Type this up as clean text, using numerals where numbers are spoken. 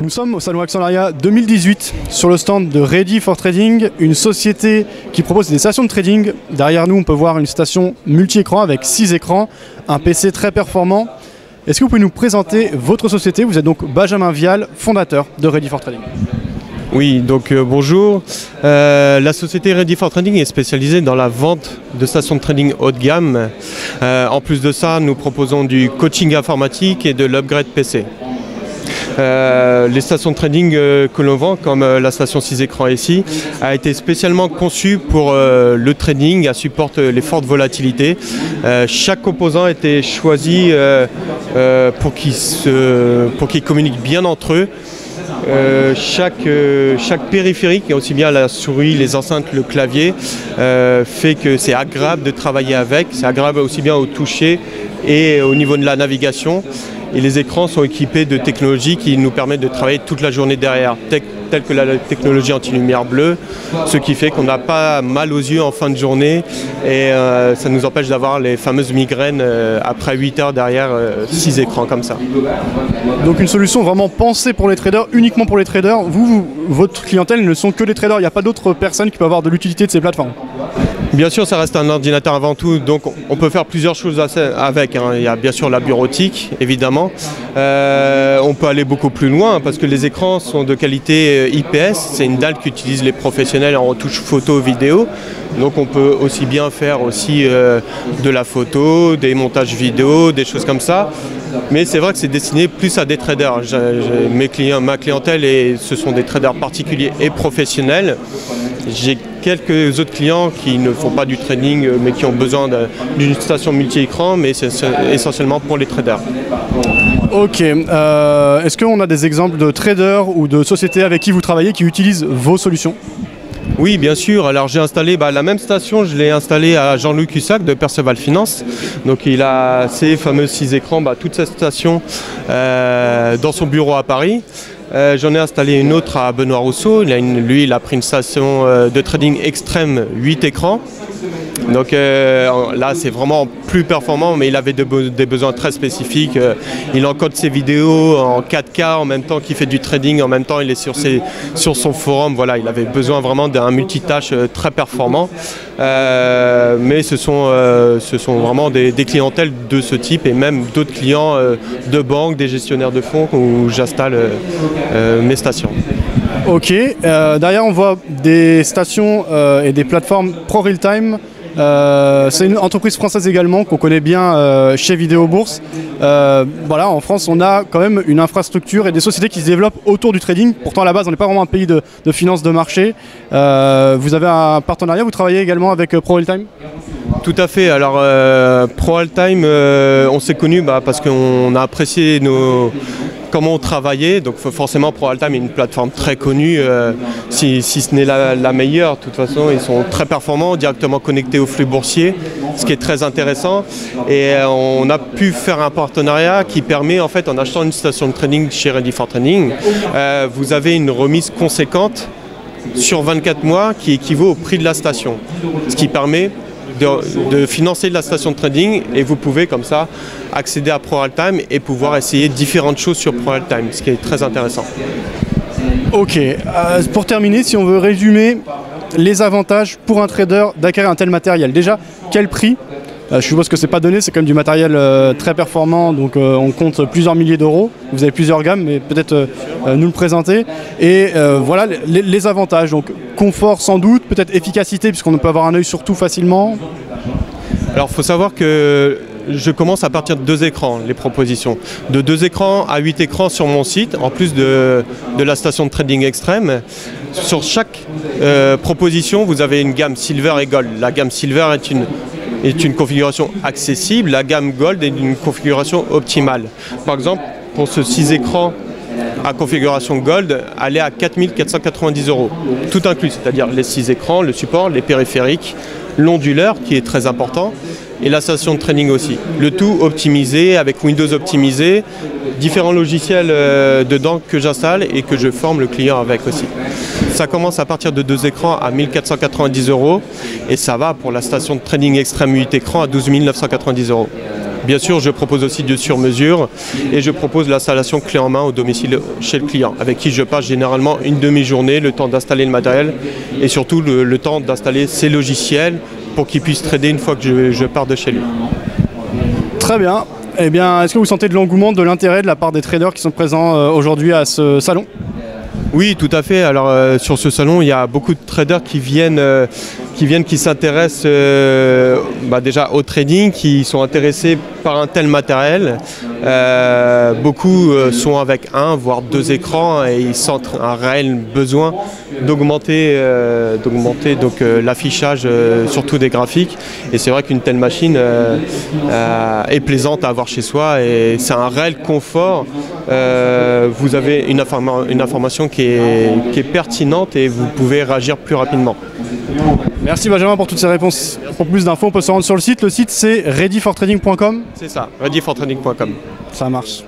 Nous sommes au Salon Actionnariat 2018 sur le stand de Ready for Trading, une société qui propose des stations de trading. Derrière nous, on peut voir une station multi-écran avec 6 écrans, un PC très performant. Est-ce que vous pouvez nous présenter votre société? Vous êtes donc Benjamin Vial, fondateur de Ready for Trading. Oui, donc bonjour. La société Ready for Trading est spécialisée dans la vente de stations de trading haut de gamme. En plus de ça, nous proposons du coaching informatique et de l'upgrade PC. Les stations de trading que l'on vend, comme la station 6 écrans ici, a été spécialement conçue pour le trading, elle supporte les fortes volatilités. Chaque composant a été choisi pour qu'ils communiquent bien entre eux. Chaque périphérique, aussi bien la souris, les enceintes, le clavier, fait que c'est agréable de travailler avec, c'est agréable aussi bien au toucher et au niveau de la navigation. Et les écrans sont équipés de technologies qui nous permettent de travailler toute la journée derrière, telle que la technologie anti-lumière bleue, ce qui fait qu'on n'a pas mal aux yeux en fin de journée et ça nous empêche d'avoir les fameuses migraines après 8 heures derrière 6 écrans comme ça. Donc une solution vraiment pensée pour les traders, uniquement pour les traders. Votre clientèle ne sont que les traders, il n'y a pas d'autres personnes qui peuvent avoir de l'utilité de ces plateformes? Bien sûr, ça reste un ordinateur avant tout, donc on peut faire plusieurs choses avec. Il y a bien sûr la bureautique, évidemment. On peut aller beaucoup plus loin parce que les écrans sont de qualité IPS. C'est une dalle qu'utilisent les professionnels en retouche photo, vidéo. Donc on peut aussi bien faire aussi de la photo, des montages vidéo, des choses comme ça. Mais c'est vrai que c'est destiné plus à des traders. Ma clientèle, ce sont des traders particuliers et professionnels. J'ai quelques autres clients qui ne font pas du trading mais qui ont besoin d'une station multi-écran, mais c'est essentiellement pour les traders. Ok, est-ce qu'on a des exemples de traders ou de sociétés avec qui vous travaillez qui utilisent vos solutions? Oui, bien sûr. Alors j'ai installé la même station, je l'ai installée à Jean-Louis Cussac de Perceval Finance. Donc il a ces fameux 6 écrans, toute cette station dans son bureau à Paris. J'en ai installé une autre à Benoît Rousseau. Lui, il a pris une station de trading extrême 8 écrans. Donc là, c'est vraiment plus performant, mais il avait des besoins très spécifiques. Il encode ses vidéos en 4K en même temps qu'il fait du trading, en même temps il est sur son forum. Voilà, il avait besoin vraiment d'un multitâche très performant. Mais ce sont vraiment des clientèles de ce type et même d'autres clients de banques, des gestionnaires de fonds où j'installe mes stations. Ok, derrière on voit des stations et des plateformes ProRealTime. C'est une entreprise française également qu'on connaît bien chez Vidéo Bourse. Voilà, en France on a quand même une infrastructure et des sociétés qui se développent autour du trading. Pourtant à la base on n'est pas vraiment un pays de finance de marché. Vous avez un partenariat, vous travaillez également avec ProRealTime? Tout à fait. Alors ProRealTime, on s'est connus parce qu'on a apprécié comment on travaillait. Donc forcément ProRealTime est une plateforme très connue, si ce n'est la meilleure. De toute façon, ils sont très performants, directement connectés au flux boursier, ce qui est très intéressant. Et on a pu faire un partenariat qui permet, en fait, en achetant une station de trading chez Ready for Trading, vous avez une remise conséquente sur 24 mois qui équivaut au prix de la station, ce qui permet de financer la station de trading et vous pouvez comme ça accéder à ProRealTime et pouvoir essayer différentes choses sur ProRealTime, ce qui est très intéressant. Ok, pour terminer, si on veut résumer les avantages pour un trader d'acquérir un tel matériel, déjà quel prix? Je suppose que c'est pas donné, c'est quand même du matériel très performant, donc on compte plusieurs milliers d'euros. Vous avez plusieurs gammes, mais peut-être nous le présenter. Et voilà les avantages, donc confort sans doute, peut-être efficacité, puisqu'on peut avoir un œil sur tout facilement. Alors il faut savoir que je commence à partir de 2 écrans, les propositions. De 2 écrans à 8 écrans sur mon site, en plus de la station de trading extrême. Sur chaque proposition, vous avez une gamme Silver et Gold. La gamme Silver est une configuration accessible, la gamme Gold est une configuration optimale. Par exemple, pour ce 6 écrans à configuration Gold, elle est à 4 490 €, tout inclus, c'est-à-dire les 6 écrans, le support, les périphériques, l'onduleur qui est très important, et la station de trading aussi. Le tout optimisé, avec Windows optimisé, différents logiciels dedans que j'installe et que je forme le client avec aussi. Ça commence à partir de 2 écrans à 1 490 € et ça va pour la station de trading extrême 8 écrans à 12 990 €. Bien sûr, je propose aussi du sur-mesure et je propose l'installation clé en main au domicile chez le client, avec qui je passe généralement une demi-journée, le temps d'installer le matériel et surtout le temps d'installer ses logiciels pour qu'il puisse trader une fois que je pars de chez lui. Très bien. Eh bien, est-ce que vous sentez de l'engouement, de l'intérêt de la part des traders qui sont présents aujourd'hui à ce salon? Oui, tout à fait. Alors sur ce salon, il y a beaucoup de traders qui s'intéressent déjà au trading, qui sont intéressés par un tel matériel. Beaucoup sont avec un, voire deux écrans et ils sentent un réel besoin d'augmenter l'affichage, surtout des graphiques. Et c'est vrai qu'une telle machine est plaisante à avoir chez soi et c'est un réel confort. Vous avez une information qui est pertinente et vous pouvez réagir plus rapidement. Merci Benjamin pour toutes ces réponses. Pour plus d'infos, on peut se rendre sur le site. Le site c'est readyfortrading.com. C'est ça, readyfortrading.com. Ça marche.